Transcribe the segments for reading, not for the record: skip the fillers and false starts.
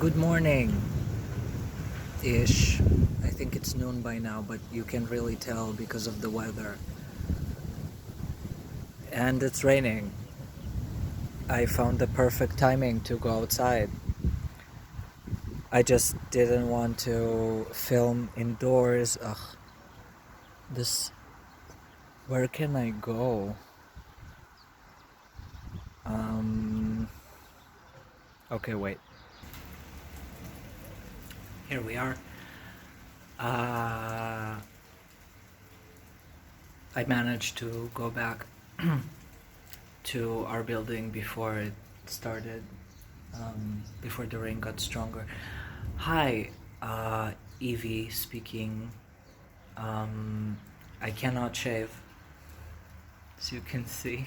Good morning ish. I think it's noon by now, but you can really tell because of the weather. And it's raining. I found the perfect timing to go outside. I just didn't want to film indoors. Ugh. This. Where can I go? Okay, wait. Here we are. I managed to go back to our building before it started, before the rain got stronger. Hi, Evie speaking. I cannot shave, as you can see.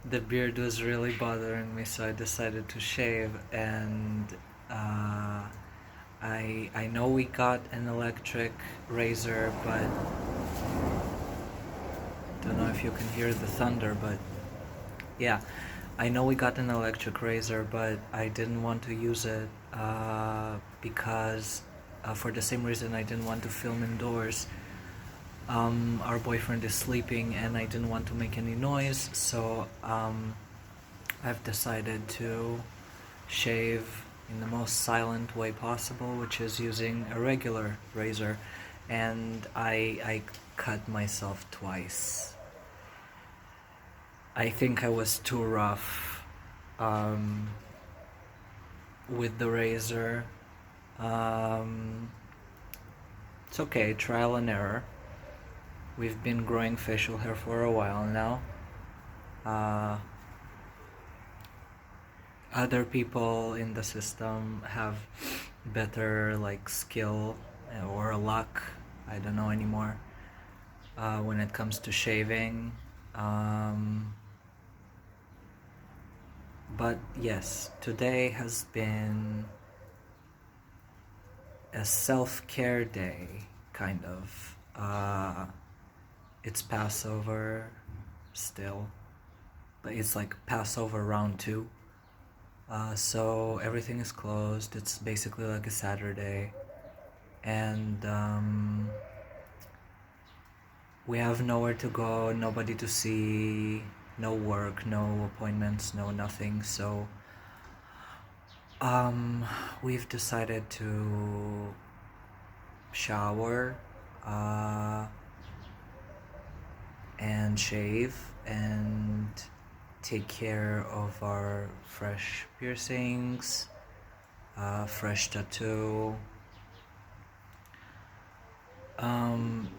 The beard was really bothering me, so I decided to shave. And I know we got an electric razor, but don't know if you can hear the thunder, but yeah, I know we got an electric razor, but I didn't want to use it because for the same reason I didn't want to film indoors. Our boyfriend is sleeping and I didn't want to make any noise, so I've decided to shave in the most silent way possible, which is using a regular razor, and I cut myself twice. I think I was too rough with the razor. It's okay, trial and error. We've been growing facial hair for a while now. Other people in the system have better skill or luck, I don't know anymore, when it comes to shaving. But yes, today has been a self-care day, kind of. It's Passover still, but it's like Passover round 2. So everything is closed. It's basically like a Saturday. And we have nowhere to go, nobody to see, no work, no appointments, no nothing. So we've decided to shower and shave and take care of our fresh piercings, fresh tattoo,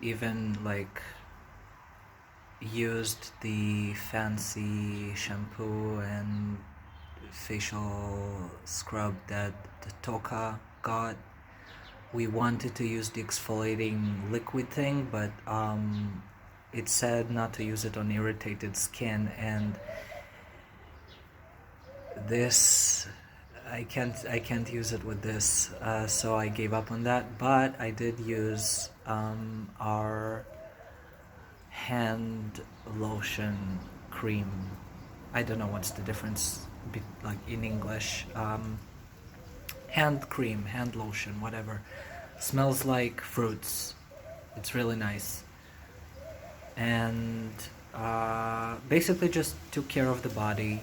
even used the fancy shampoo and facial scrub that the Toka got. We wanted to use the exfoliating liquid thing, but it said not to use it on irritated skin, and this I can't use it with this, so I gave up on that. But I did use our hand lotion cream. I don't know what's the difference in English. Hand cream, hand lotion, whatever. Smells like fruits. It's really nice. And basically just took care of the body.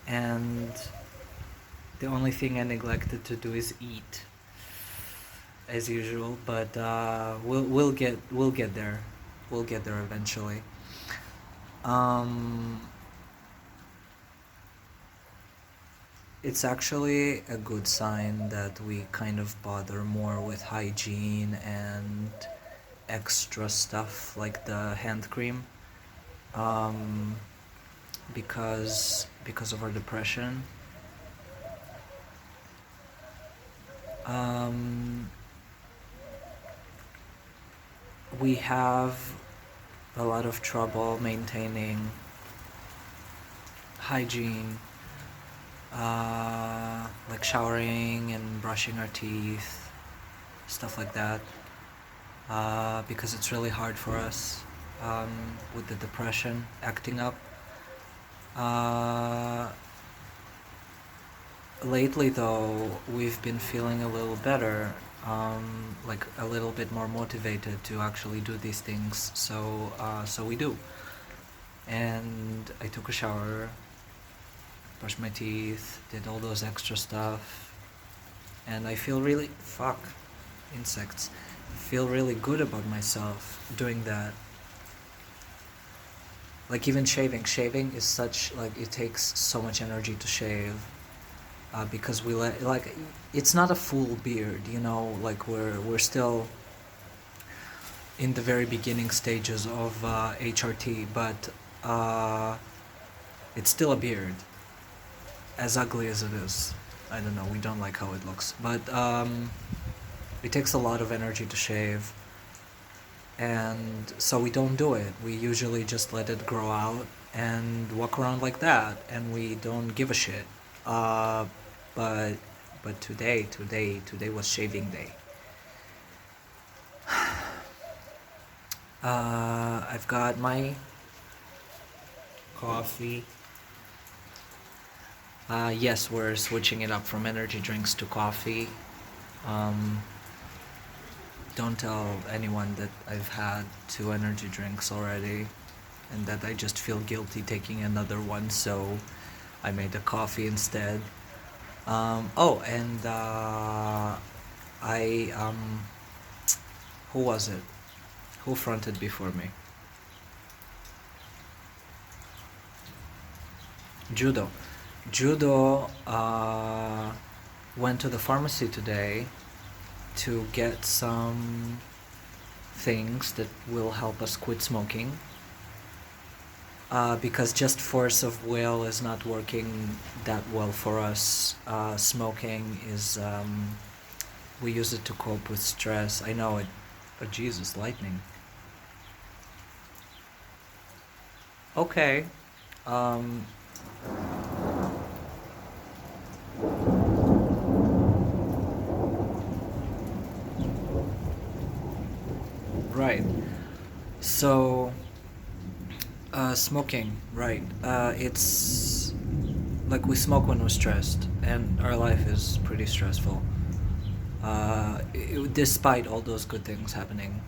And the only thing I neglected to do is eat, as usual. But we'll get there. We'll get there eventually. It's actually a good sign that we kind of bother more with hygiene and extra stuff like the hand cream, because of our depression. We have a lot of trouble maintaining hygiene, like showering and brushing our teeth, stuff like that, because it's really hard for us with the depression acting up. lately, though, we've been feeling a little better, like a little bit more motivated to actually do these things. So we do. And I took a shower, brushed my teeth, did all those extra stuff, and I feel really insects. Feel really good about myself doing that. Like even shaving is such like it takes so much energy to shave. Because we let like it's not a full beard, you know, like we're still in the very beginning stages of HRT, but it's still a beard, as ugly as it is. I don't know, we don't like how it looks, but it takes a lot of energy to shave, and so we don't do it. We usually just let it grow out and walk around like that, and we don't give a shit. Uh, but but today was shaving day. I've got my coffee. Yes, we're switching it up from energy drinks to coffee. Um, don't tell anyone that I've had 2 energy drinks already and that I just feel guilty taking another one, so I made a coffee instead. Oh, and I, who was it? Who fronted before me? Judo. Judo went to the pharmacy today to get some things that will help us quit smoking. Because just force of will is not working that well for us. Smoking is, we use it to cope with stress. I know it. Oh, Jesus, lightning. Okay. Um, right. So, smoking, right. It's like we smoke when we're stressed, and our life is pretty stressful. Despite all those good things happening,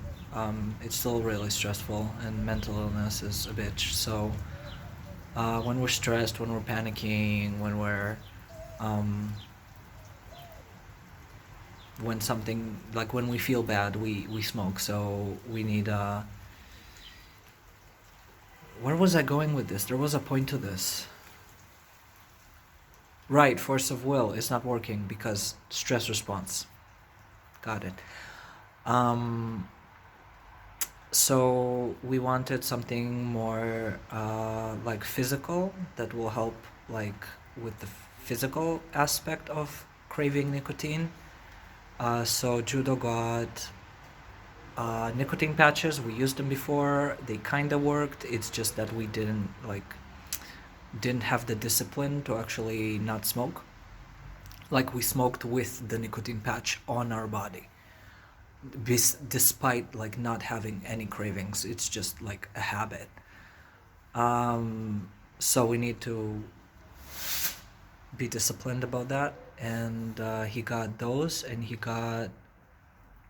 it's still really stressful, and mental illness is a bitch. So, when we're stressed, when we're panicking, um, when something, like when we feel bad, we smoke. So we need, where was I going with this? There was a point to this. Right, force of will is not working because stress response. Got it. Um, so we wanted something more like physical that will help like with the physical aspect of craving nicotine. So Judo got nicotine patches. We used them before. They kind of worked. It's just that we didn't have the discipline to actually not smoke. Like we smoked with the nicotine patch on our body, despite like not having any cravings. It's just like a habit. So we need to be disciplined about that. And he got those, and he got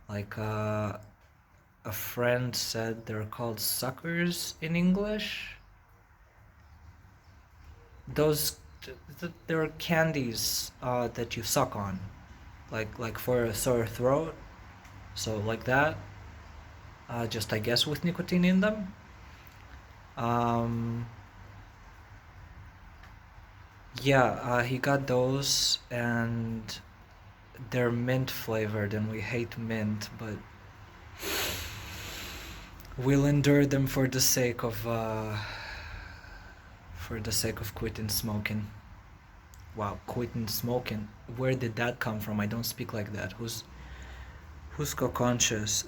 like a friend said they're called suckers in English. Those they're candies that you suck on, like for a sore throat. So like that, just I guess with nicotine in them. Um, yeah, he got those, and they're mint flavored, and we hate mint, but we'll endure them for the sake of quitting smoking. Wow, quitting smoking. Where did that come from? I don't speak like that. Who's co-conscious?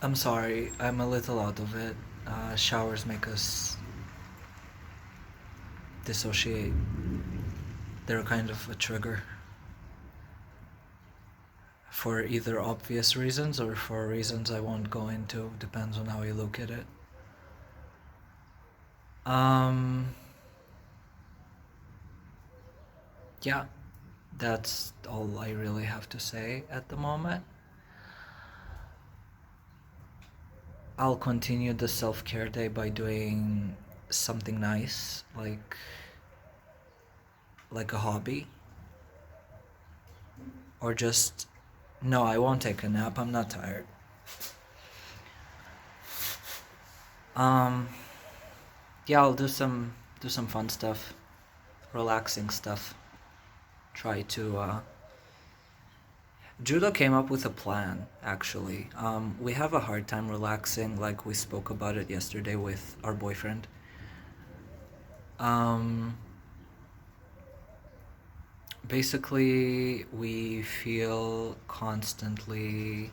I'm sorry, I'm a little out of it. Showers make us dissociate. They're kind of a trigger. For either obvious reasons or for reasons I won't go into, depends on how you look at it. Um, yeah, that's all I really have to say at the moment. I'll continue the self-care day by doing something nice, like a hobby, or just no, I won't take a nap. I'm not tired. Um, yeah, I'll do some fun stuff, relaxing stuff. Try to Judo came up with a plan, actually. We have a hard time relaxing, like we spoke about it yesterday with our boyfriend. Um, Basically, we feel constantly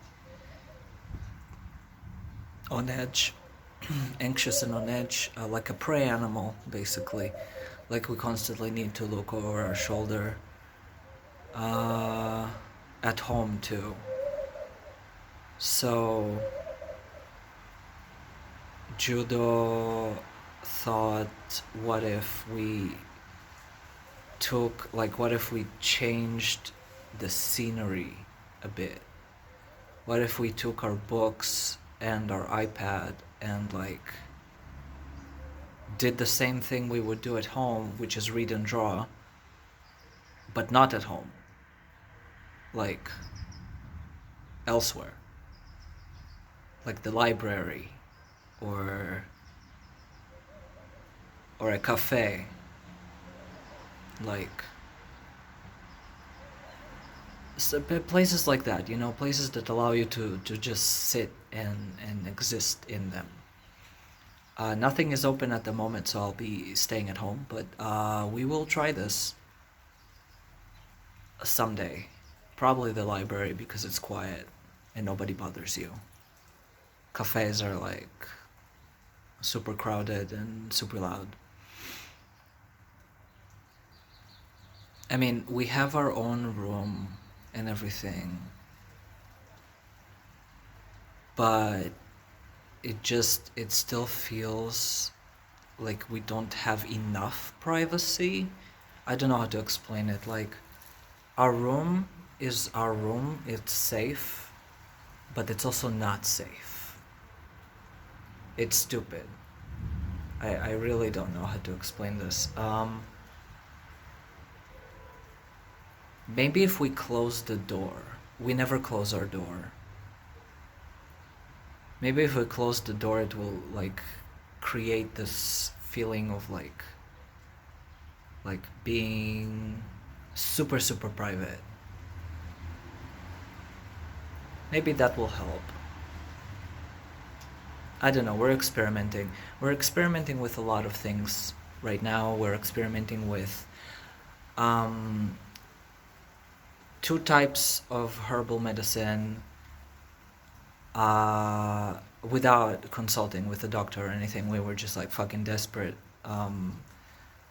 on edge, anxious and on edge, like a prey animal, basically. Like we constantly need to look over our shoulder. At home, too. So, Judo thought, what if we changed the scenery a bit? What if we took our books and our iPad and did the same thing we would do at home, which is read and draw, but not at home, like elsewhere, like the library or a cafe, like places like that, places that allow you to just sit and exist in them. Nothing is open at the moment, so I'll be staying at home, but we will try this someday. Probably the library because it's quiet and nobody bothers you. Cafes are super crowded and super loud. I mean, we have our own room and everything, but it still feels like we don't have enough privacy. I don't know how to explain it. Like, our room is our room, it's safe, but it's also not safe. It's stupid. I really don't know how to explain this. Maybe if we close the door. We never close our door. Maybe if we close the door, it will create this feeling of being super, super private. Maybe that will help. I don't know, we're experimenting. We're experimenting with a lot of things right now. We're experimenting with 2 types of herbal medicine without consulting with a doctor or anything. We were just fucking desperate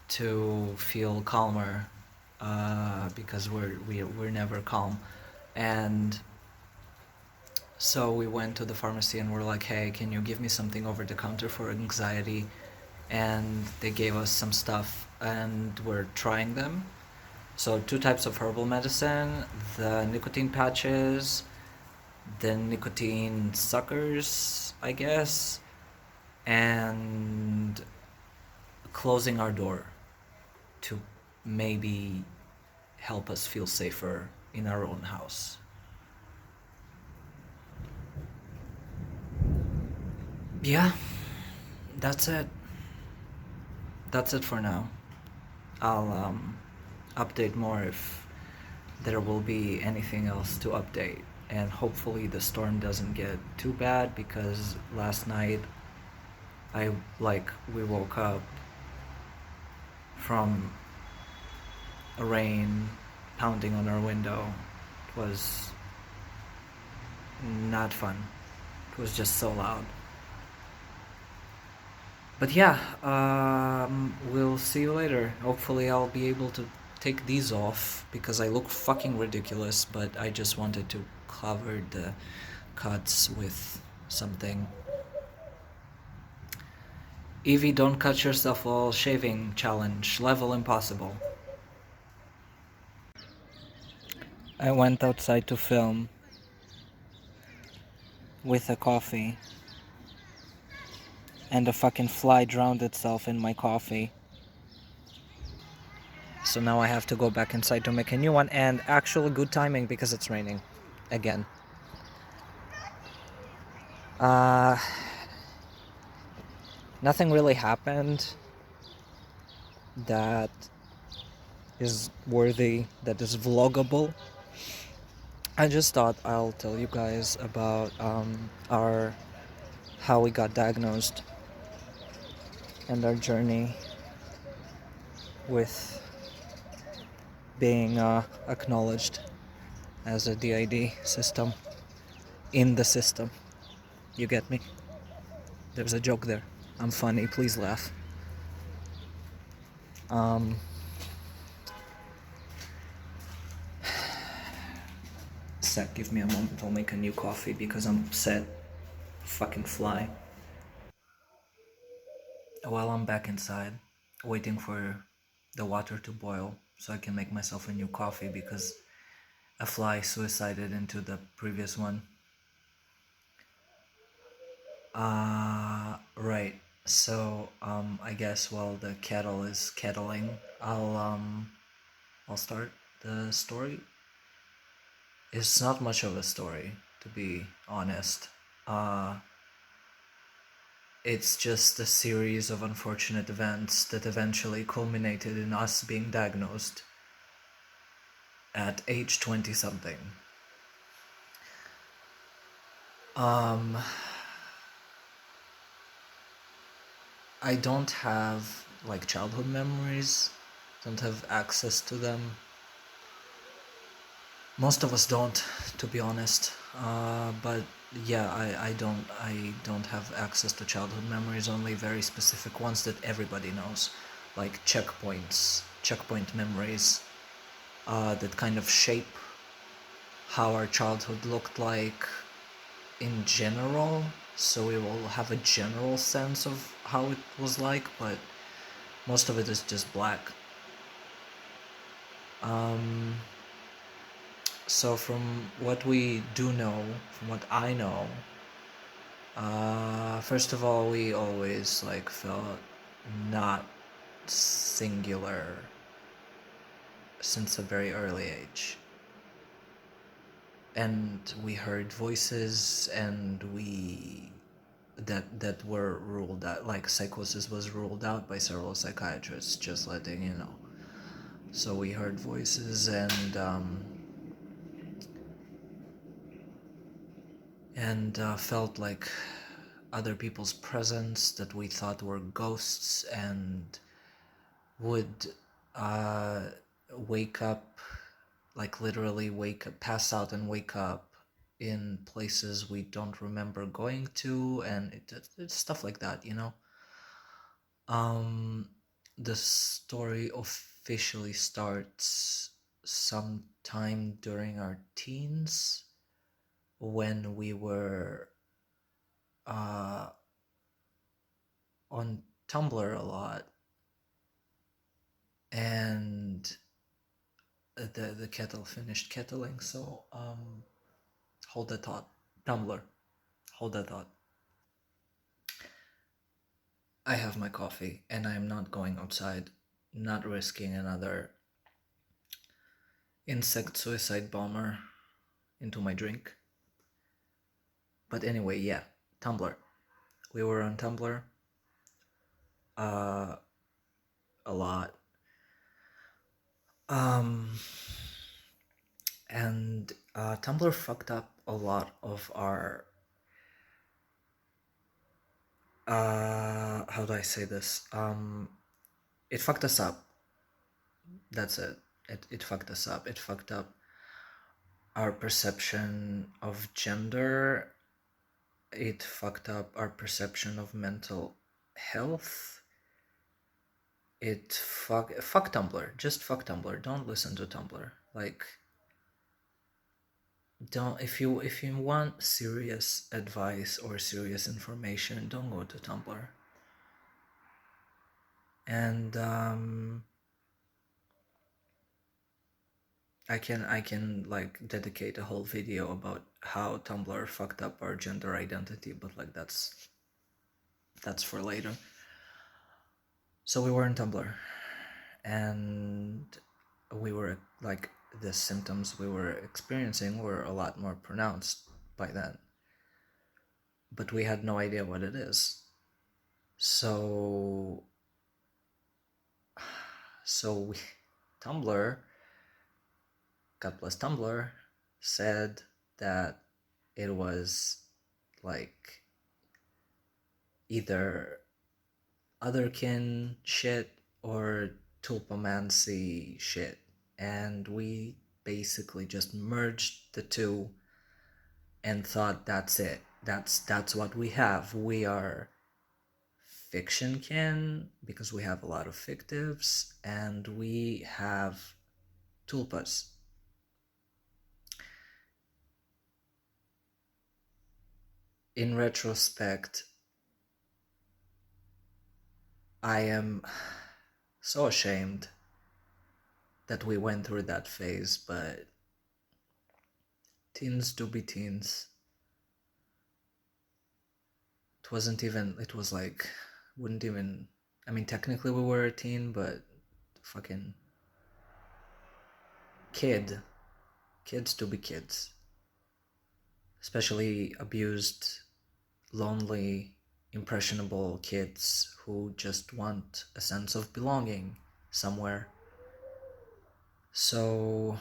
to feel calmer because we're never calm. And so we went to the pharmacy and we're like, hey, can you give me something over the counter for anxiety? And they gave us some stuff and we're trying them. So 2 types of herbal medicine, the nicotine patches, the nicotine suckers, I guess, and closing our door to maybe help us feel safer in our own house. Yeah, that's it. That's it for now. I'll update more if there will be anything else to update. And hopefully the storm doesn't get too bad, because last night we woke up from a rain pounding on our window. It was not fun. It was just so loud. But yeah, we'll see you later. Hopefully I'll be able to take these off because I look fucking ridiculous, but I just wanted to cover the cuts with something. Evie, don't cut yourself while shaving challenge. Level impossible. I went outside to film with a coffee, and a fucking fly drowned itself in my coffee. So now I have to go back inside to make a new one, and actually good timing because it's raining again. Uh, Nothing really happened that is worthy, that is vloggable. I just thought I'll tell you guys about our how we got diagnosed and our journey with being acknowledged as a DID system in the system. You get me? There's a joke there. I'm funny, please laugh. Sec, give me a moment, I'll make a new coffee because I'm upset. Fucking fly. While I'm back inside, waiting for the water to boil so I can make myself a new coffee because a fly suicided into the previous one. Right. So, I guess while the kettle is kettling, I'll start the story. It's not much of a story, to be honest. It's just a series of unfortunate events that eventually culminated in us being diagnosed at age 20 something. I don't have like childhood memories, don't have access to them. Most of us don't, to be honest. But yeah, I don't have access to childhood memories, only very specific ones that everybody knows, like checkpoint memories, that kind of shape how our childhood looked like in general. So we will have a general sense of how it was like, but most of it is just black. So from what we do know, from what I know, first of all, we always like felt not singular since a very early age. And we heard voices, and that were ruled out, like psychosis was ruled out by several psychiatrists, just letting you know. So we heard voices and felt like other people's presence that we thought were ghosts, and would wake up, like literally pass out and wake up in places we don't remember going to, and it's stuff like that, you know. The story officially starts sometime during our teens when we were on Tumblr a lot, and the kettle finished kettling. So hold that thought, Tumblr. Hold that thought. I have my coffee, and I am not going outside, not risking another insect suicide bomber into my drink. But anyway, yeah, Tumblr. We were on Tumblr a lot. And Tumblr fucked up a lot of our how do I say this? It fucked us up. That's it. It fucked us up. It fucked up our perception of gender. It fucked up our perception of mental health. Fuck Tumblr. Just fuck Tumblr. Don't listen to Tumblr. Like, don't if you want serious advice or serious information, don't go to Tumblr. And I can like dedicate a whole video about how Tumblr fucked up our gender identity, but like that's for later. So we were in Tumblr, and we were like, the symptoms we were experiencing were a lot more pronounced by then, but we had no idea what it is. So we, Tumblr, God bless Tumblr, said that it was like either otherkin shit or tulpomancy shit, and we basically just merged the two and thought that's it. That's what we have. We are fiction kin because we have a lot of fictives, and we have tulpas. In retrospect, I am so ashamed that we went through that phase, but teens do be teens. It was like, wouldn't even, I mean, technically we were a teen, but fucking kids do be kids. Especially abused, lonely, impressionable kids who just want a sense of belonging somewhere. So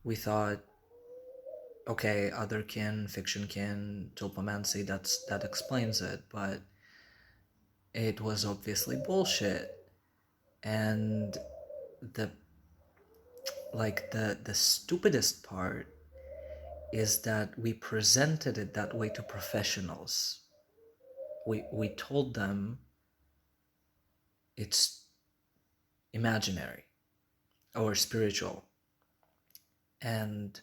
we thought, okay, otherkin, fictionkin, tulpomancy, that explains it, but it was obviously bullshit. And the the stupidest part is that we presented it that way to professionals. We told them it's imaginary or spiritual, and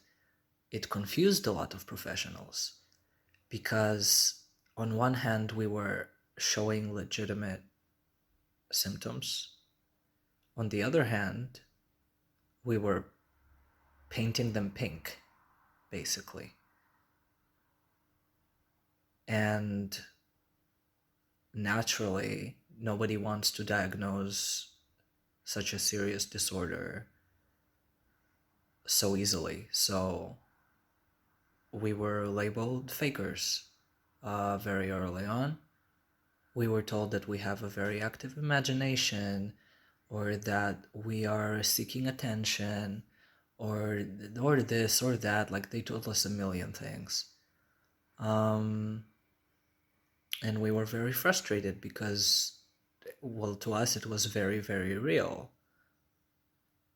it confused a lot of professionals because on one hand we were showing legitimate symptoms, on the other hand we were painting them pink, basically. And naturally, nobody wants to diagnose such a serious disorder so easily. So we were labeled fakers very early on. We were told that we have a very active imagination, or that we are seeking attention, or this or that. Like, they told us a million things. And we were very frustrated because, well, to us it was very, very real.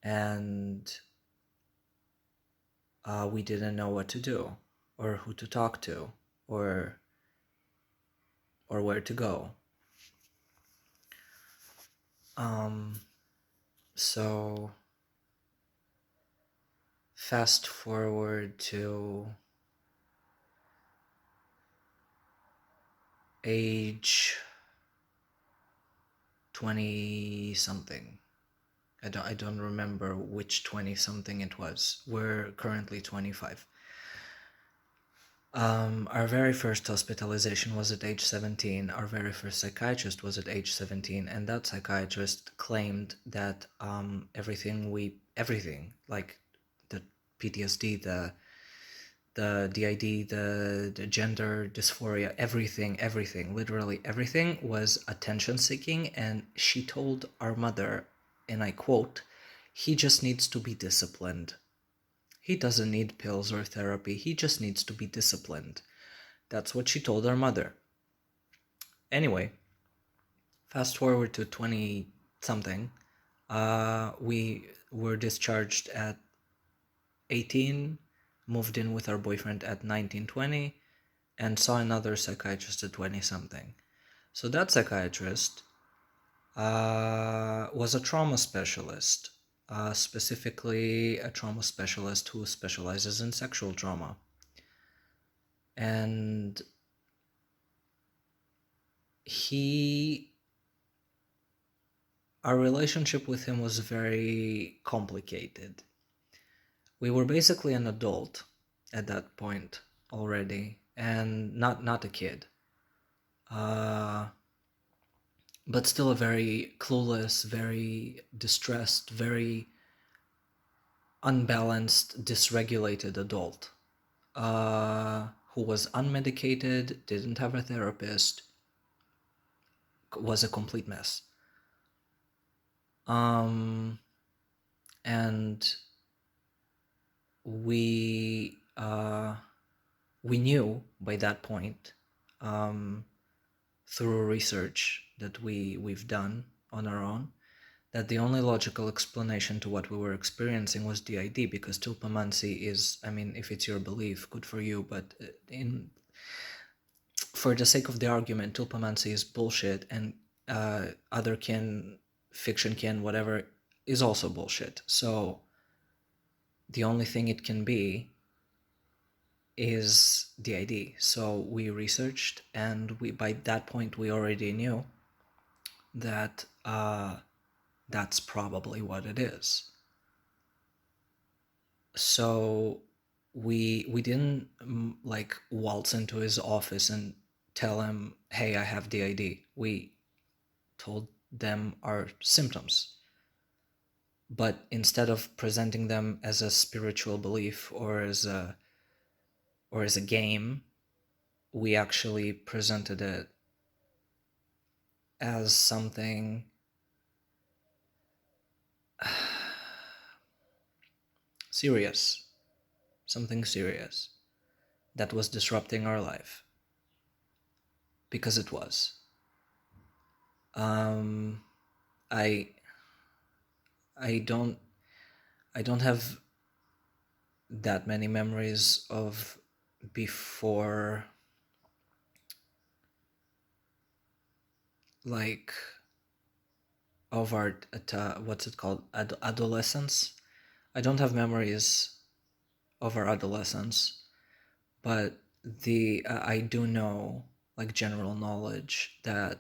And we didn't know what to do, or who to talk to, or where to go. So fast forward to age 20 something. I don't remember which 20 something it was. We're currently 25. Our very first hospitalization was at age 17. Our very first psychiatrist was at age 17, and that psychiatrist claimed that everything, like the PTSD, the DID, the gender dysphoria, everything, literally everything was attention seeking. And she told our mother, and I quote, "He just needs to be disciplined. He doesn't need pills or therapy. He just needs to be disciplined." That's what she told our mother. Anyway, fast forward to 20 something. We were discharged at 18, moved in with our boyfriend at 19, 20, and saw another psychiatrist at 20 something. So that psychiatrist was a trauma specialist, specifically a trauma specialist who specializes in sexual trauma. And he Our relationship with him was very complicated. We were basically an adult at that point already, and not a kid. Uh, but still a very clueless, very distressed, very unbalanced, dysregulated adult who was unmedicated, didn't have a therapist, was a complete mess. Um, and we knew by that point, um, through research that we've done on our own, that the only logical explanation to what we were experiencing was DID, because tulpamancy is, I mean, if it's your belief, good for you, but in for the sake of the argument, tulpamancy is bullshit, and other kin, fiction kin, whatever, is also bullshit. So the only thing it can be is DID. So we researched, and we by that point we already knew that that's probably what it is. So we didn't like waltz into his office and tell him, "Hey, I have DID." We told them our symptoms, but instead of presenting them as a spiritual belief or as a game, we actually presented it as something serious, something serious that was disrupting our life, because it was. Um, I I don't I don't have that many memories of before, like, of our what's it called, adolescence. I don't have memories of our adolescence, but the I do know, like, general knowledge that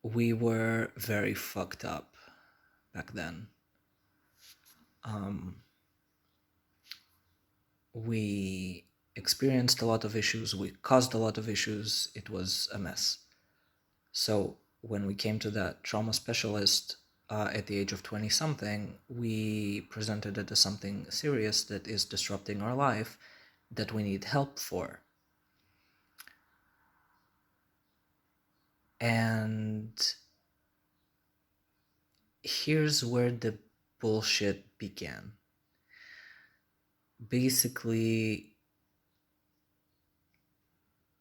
we were very fucked up back then. Um, we experienced a lot of issues. We caused a lot of issues. It was a mess. So when we came to that trauma specialist at the age of 20 something, we presented it as something serious that is disrupting our life, that we need help for. And here's where the bullshit began. Basically,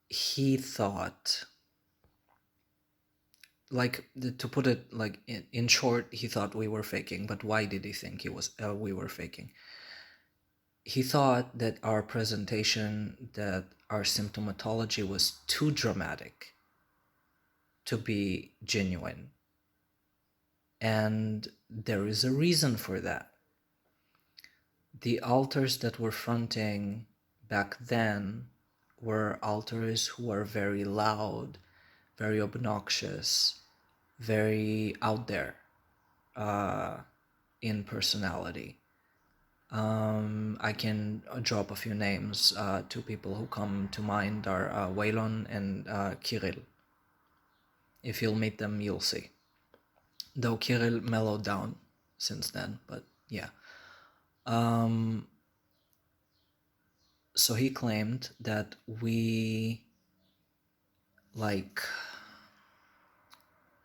he thought, like, to put it like in short, he thought we were faking. But why did he think we were faking? He thought that our presentation, that our symptomatology was too dramatic to be genuine. And there is a reason for that. The altars that were fronting back then were altars who are very loud, very obnoxious, very out there in personality. I can drop a few names. Two people who come to mind are Waylon and Kirill. If you'll meet them, you'll see. Though Kirill mellowed down since then, but yeah. So he claimed that we, like,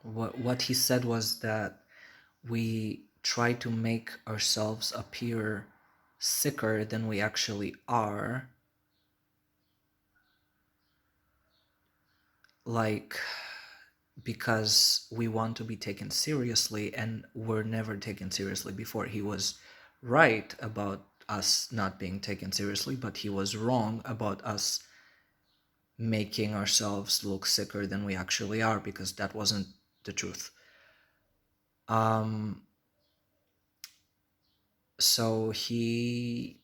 what he said was that we try to make ourselves appear sicker than we actually are, like, because we want to be taken seriously, and were never taken seriously before. He was right about us not being taken seriously, but he was wrong about us making ourselves look sicker than we actually are, because that wasn't the truth. So he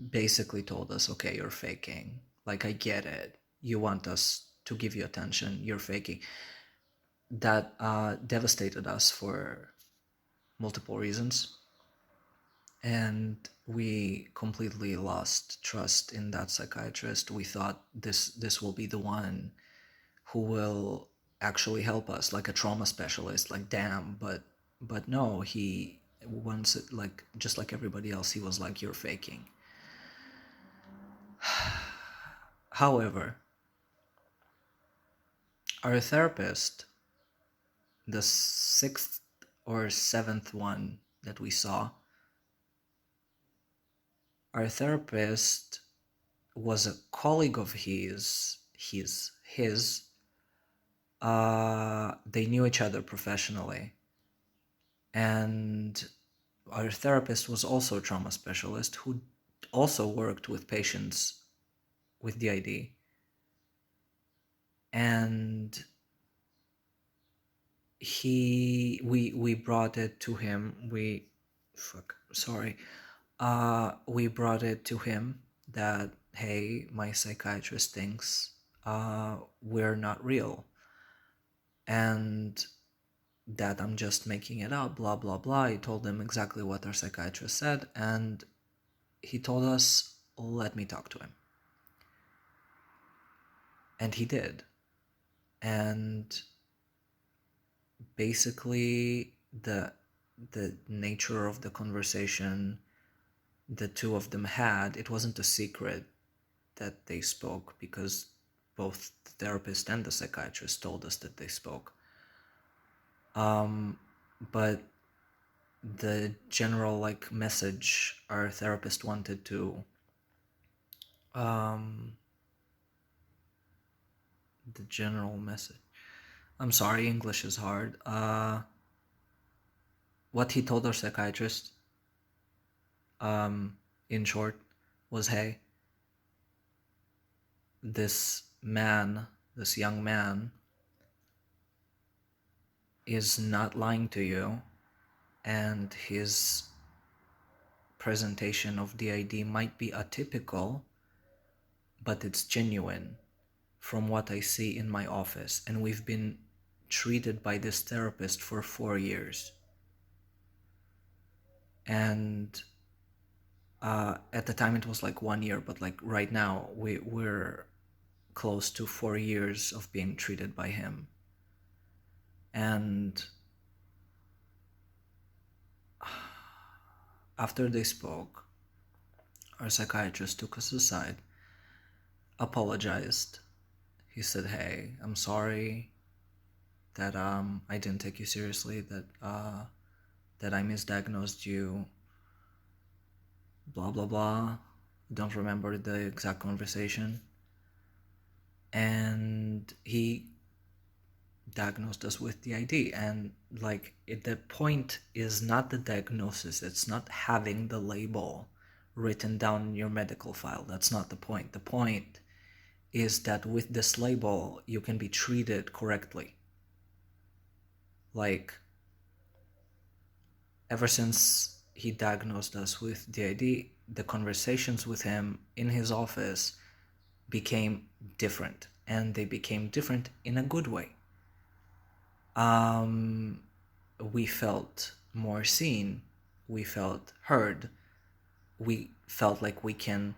basically told us, okay, you're faking. Like, I get it. You want us to give you attention, you're faking. That devastated us for multiple reasons, and we completely lost trust in that psychiatrist. We thought this will be the one who will actually help us, like a trauma specialist, like damn. But no, he once it, like just like everybody else, he was like, you're faking. However, our therapist, the sixth or seventh one that we saw, our therapist was a colleague of his. They knew each other professionally, and our therapist was also a trauma specialist who also worked with patients with DID. And we brought it to him. We brought it to him that, hey, my psychiatrist thinks we're not real, and that I'm just making it up, blah blah blah. He told them exactly what our psychiatrist said, and he told us, let me talk to him. And he did. And basically the nature of the conversation the two of them had, it wasn't a secret that they spoke, because both the therapist and the psychiatrist told us that they spoke. But the general message our therapist wanted to the general message, I'm sorry, English is hard. What he told our psychiatrist, in short, was, hey, this young man is not lying to you, and his presentation of DID might be atypical, but it's genuine from what I see in my office. And we've been treated by this therapist for 4 years. And at the time it was 1 year, but right now we're close to 4 years of being treated by him. And after they spoke, our psychiatrist took us aside, apologized. He said, hey, I'm sorry that I didn't take you seriously, that I misdiagnosed you, blah blah blah. Don't remember the exact conversation. And he diagnosed us with DID. And the point is not the diagnosis, it's not having the label written down in your medical file. That's not the point. The point is that with this label you can be treated correctly. Ever since he diagnosed us with DID, the conversations with him in his office became different, and they became different in a good way. We felt more seen, we felt heard, we felt like we can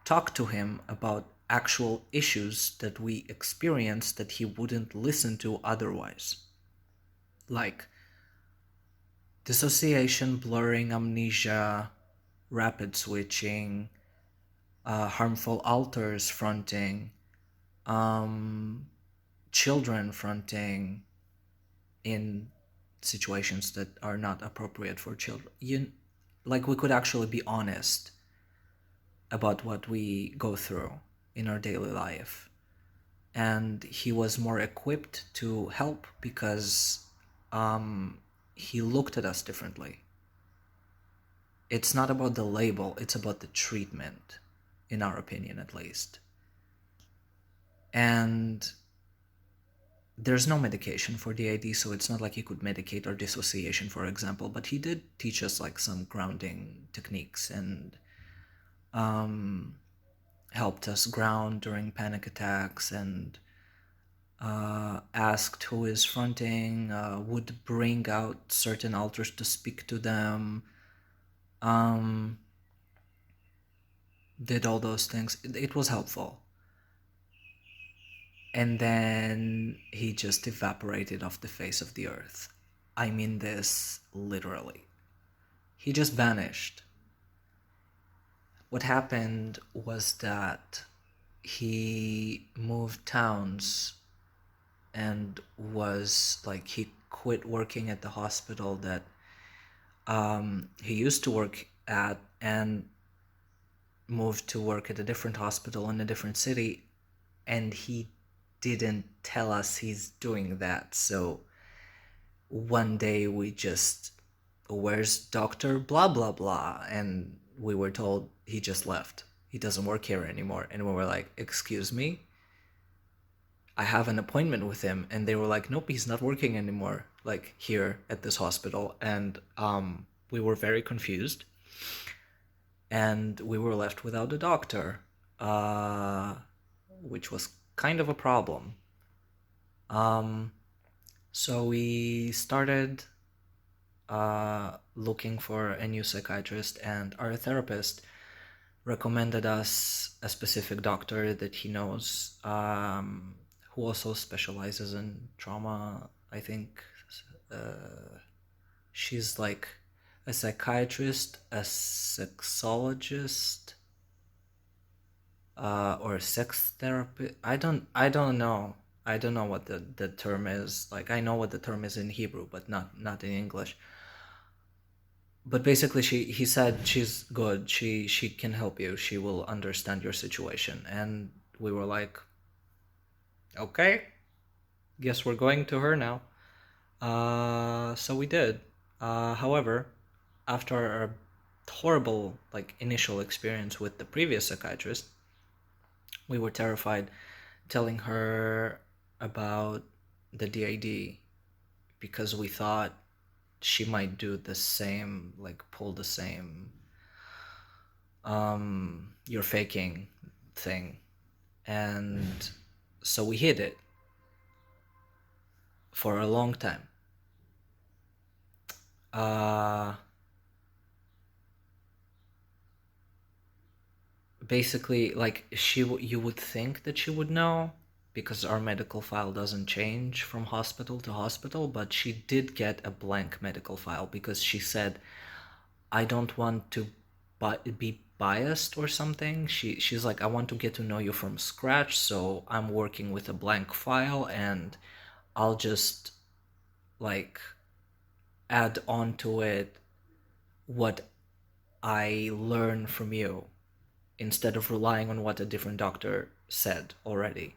talk to him about actual issues that we experienced that he wouldn't listen to otherwise. Like dissociation, blurring, amnesia, rapid switching, harmful alters fronting, children fronting in situations that are not appropriate for children. We could actually be honest about what we go through in our daily life. And he was more equipped to help because he looked at us differently. It's not about the label, it's about the treatment, in our opinion at least. And there's no medication for DID, so it's not like he could medicate our dissociation, for example, but he did teach us some grounding techniques and helped us ground during panic attacks, and asked who is fronting, would bring out certain alters to speak to them, um, did all those things. It was helpful. And then he just evaporated off the face of the earth. I mean this literally. He just vanished. What happened was that he moved towns and was like, he quit working at the hospital that he used to work at and moved to work at a different hospital in a different city, and he didn't tell us he's doing that. So one day we just, where's Dr. blah blah blah, and we were told he just left, he doesn't work here anymore. And we were like, excuse me, I have an appointment with him. And they were like, nope, he's not working anymore, like here at this hospital. And we were very confused, and we were left without a doctor, which was kind of a problem. So we started looking for a new psychiatrist, and our therapist recommended us a specific doctor that he knows, who also specializes in trauma. I think she's like a psychiatrist, a sexologist, or a sex therapist. I don't know. I don't know what the term is. Like, I know what the term is in Hebrew, but not in English. But basically, he said she's good. She can help you. She will understand your situation. And we were like, okay, guess we're going to her now. So we did. However, after a horrible like initial experience with the previous psychiatrist, we were terrified telling her about the DID, because we thought she might do the same, like pull the same you're faking thing. And so we hid it for a long time. Basically, like, you would think that she would know, because our medical file doesn't change from hospital to hospital, but she did get a blank medical file because she said, I don't want to be biased or something. She's like, I want to get to know you from scratch, so I'm working with a blank file, and I'll just like add on to it what I learn from you, instead of relying on what a different doctor said already.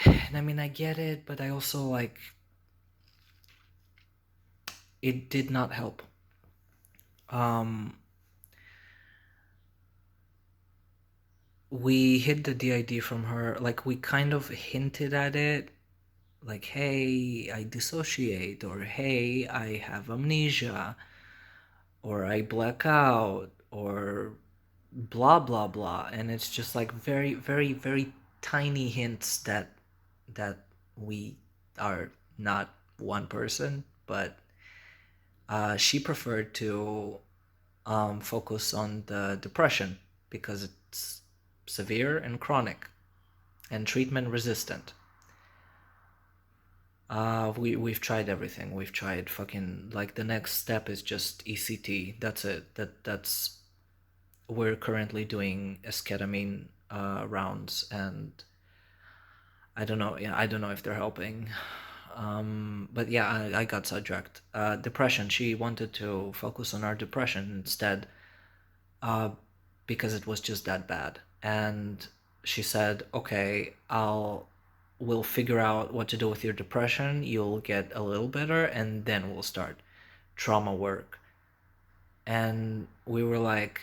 And I mean, I get it, but I also like, it did not help. We hid the DID from her. Like, we kind of hinted at it, like, hey, I dissociate, or hey, I have amnesia, or I black out, or blah blah blah. And it's just like very very very tiny hints that we are not one person. But she preferred to focus on the depression, because it's severe and chronic and treatment resistant. We've tried everything. We've tried fucking, like, the next step is just ECT. That's it. That's we're currently doing esketamine rounds, and I don't know. Yeah, I don't know if they're helping. But yeah, I got sidetracked. Depression. She wanted to focus on our depression instead, because it was just that bad. And she said, "Okay, we'll figure out what to do with your depression. You'll get a little better, and then we'll start trauma work." And we were like,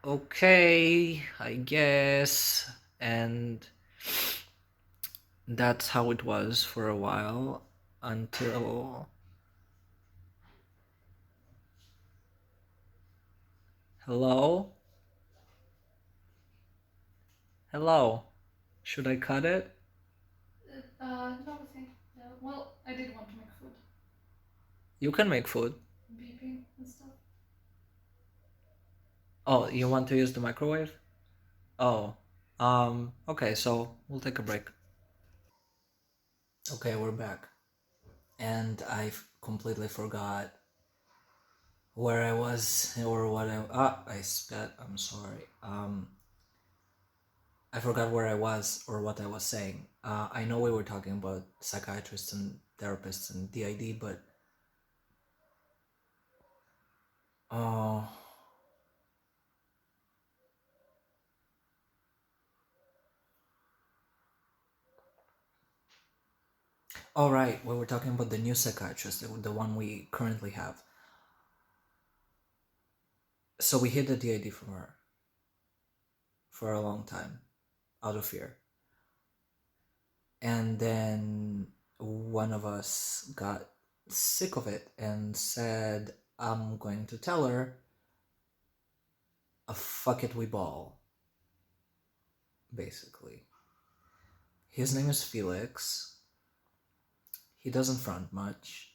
okay, I guess. And that's how it was for a while, until... Hello? Hello? Should I cut it? No, I think. Well, I did want to make food. You can make food. Beeping and stuff. Oh, you want to use the microwave? Oh, okay, so we'll take a break. Okay, we're back. And I completely forgot where I was or what I sped. I'm sorry. I forgot where I was or what I was saying. I know we were talking about psychiatrists and therapists and DID, but oh, all right. We were talking about the new psychiatrist, the one we currently have. So we hid the DID from her for a long time, out of fear, and then one of us got sick of it and said, "I'm going to tell her a fuck it we ball." Basically, his name is Felix. He doesn't front much.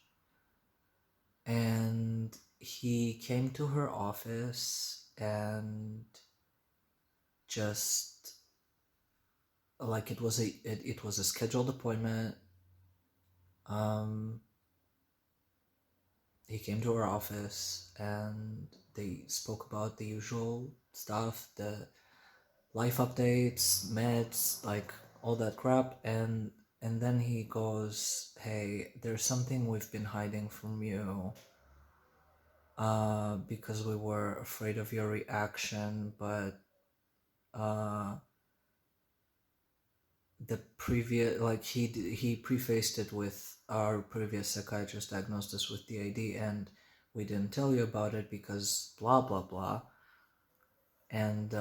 And he came to her office and just like it was a scheduled appointment. Um, he came to her office and they spoke about the usual stuff, the life updates, meds, like all that crap, and then he goes, "Hey, there's something we've been hiding from you, because we were afraid of your reaction, but uh, the previous, like he prefaced it with our previous psychiatrist diagnosed us with DID, and we didn't tell you about it because blah blah blah." And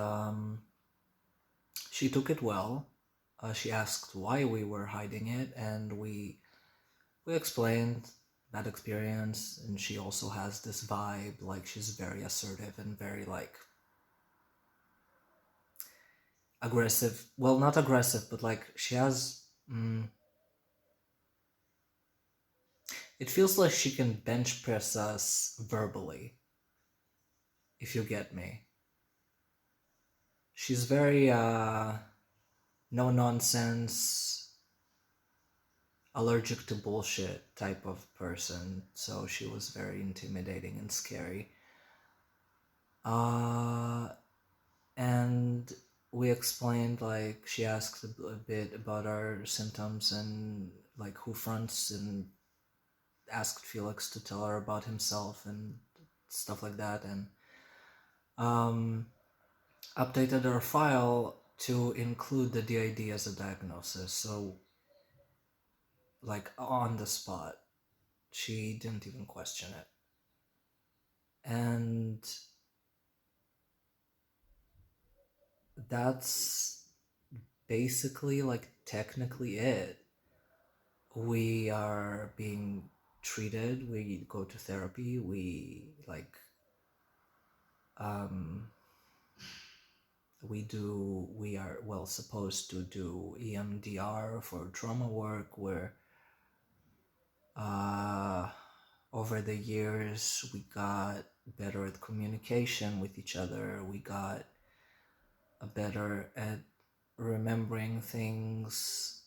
she took it well. She asked why we were hiding it, and we explained that experience. And she also has this vibe, like she's very assertive and very like aggressive. Well, not aggressive, but like she has. It feels like she can bench press us verbally, if you get me. She's very no nonsense, allergic to bullshit type of person. So she was very intimidating and scary. Uh, and we explained, like she asked a bit about our symptoms and like who fronts, and asked Felix to tell her about himself and stuff like that, and um, updated our file to include the DID as a diagnosis. So, like on the spot, she didn't even question it. And that's basically like technically it. We are being treated, we go to therapy, um we are well supposed to do EMDR for trauma work, where uh over the years we got better at communication with each other, we got better at remembering things,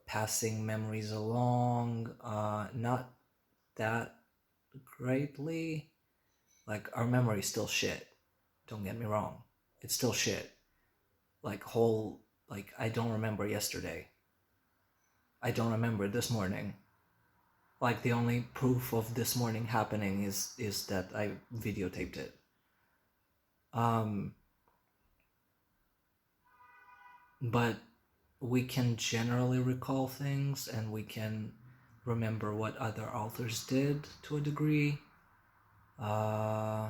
passing memories along, not that greatly. Like our memory's still shit, don't get me wrong, it's still shit. Like whole, like I don't remember yesterday, I don't remember this morning. Like the only proof of this morning happening is that I videotaped it. Um, but we can generally recall things, and we can remember what other authors did to a degree. Uh,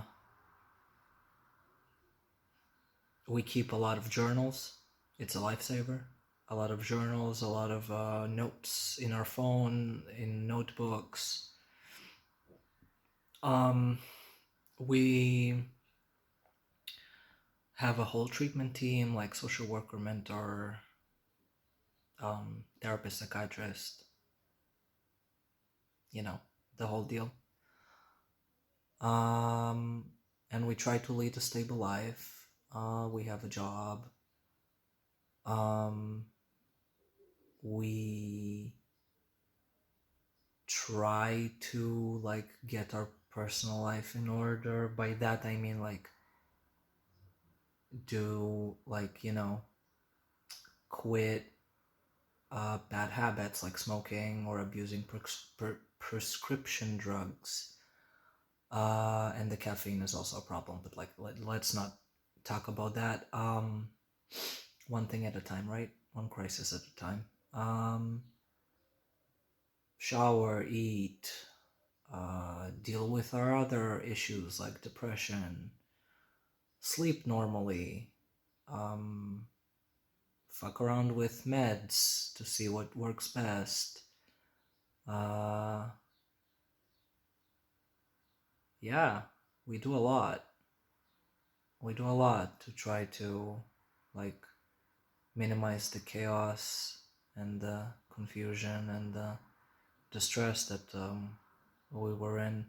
we keep a lot of journals. It's a lifesaver. A lot of journals, a lot of notes in our phone, in notebooks. Um, we have a whole treatment team, like social worker, mentor, therapist, psychiatrist, the whole deal. And we try to lead a stable life. We have a job. We try to get our personal life in order. By that I mean do quit bad habits like smoking or abusing prescription drugs. And the caffeine is also a problem, but let's not talk about that. One thing at a time, right? One crisis at a time. Shower, eat, deal with our other issues like depression, sleep normally, fuck around with meds to see what works best. Yeah, we do a lot. We do a lot to try to minimize the chaos and the confusion and the stress that we were in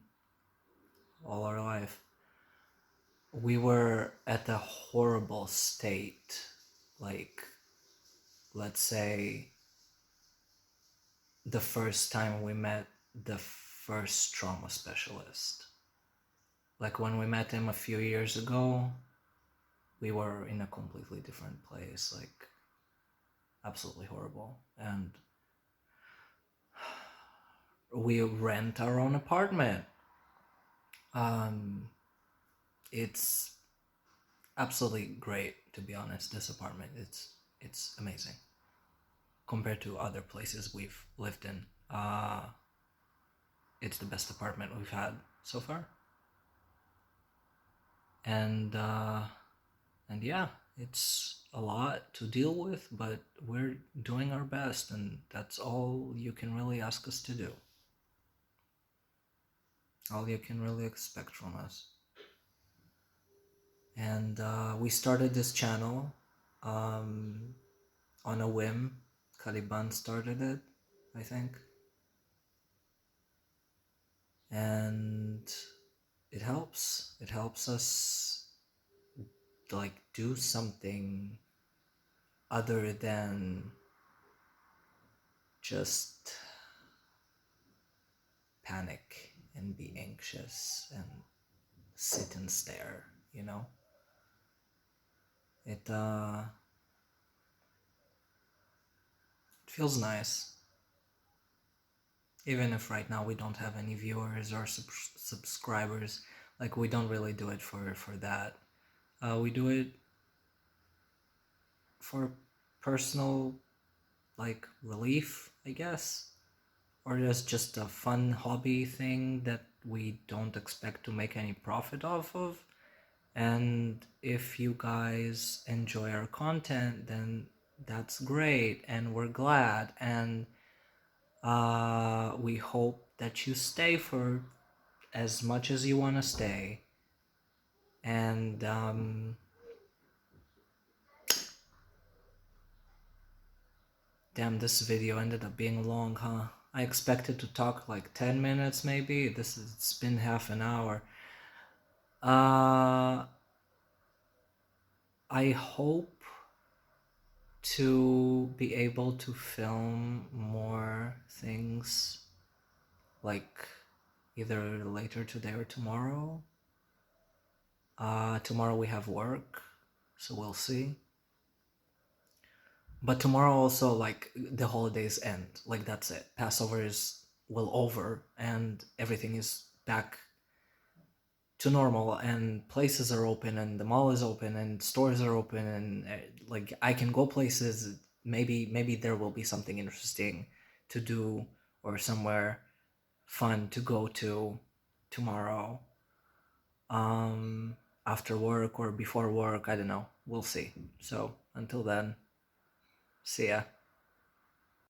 all our life. We were at a horrible state, let's say the first time we met the first trauma specialist. When we met him a few years ago, we were in a completely different place, absolutely horrible. And we rent our own apartment. It's absolutely great, to be honest. This apartment, it's amazing compared to other places we've lived in. It's the best apartment we've had so far. And yeah, it's a lot to deal with, but we're doing our best, and that's all you can really ask us to do. All you can really expect from us. And we started this channel on a whim. Caliban started it, I think. And it helps. It helps us do something other than just panic and be anxious and sit and stare, It feels nice. Even if right now we don't have any viewers or subscribers, we don't really do it for that. We do it for personal relief, I guess, or just a fun hobby thing that we don't expect to make any profit off of. And if you guys enjoy our content, then that's great, and we're glad, and we hope that you stay for as much as you want to stay. And damn, this video ended up being long, huh? I expected to talk 10 minutes maybe. It's been half an hour. I hope to be able to film more things either later today or tomorrow. Tomorrow we have work, so we'll see. But tomorrow also the holidays end. That's it. Passover is over and everything is back to normal, and places are open, and the mall is open, and stores are open, and I can go places. Maybe there will be something interesting to do or somewhere fun to go to tomorrow, after work or before work. I don't know, we'll see. So until then, see ya.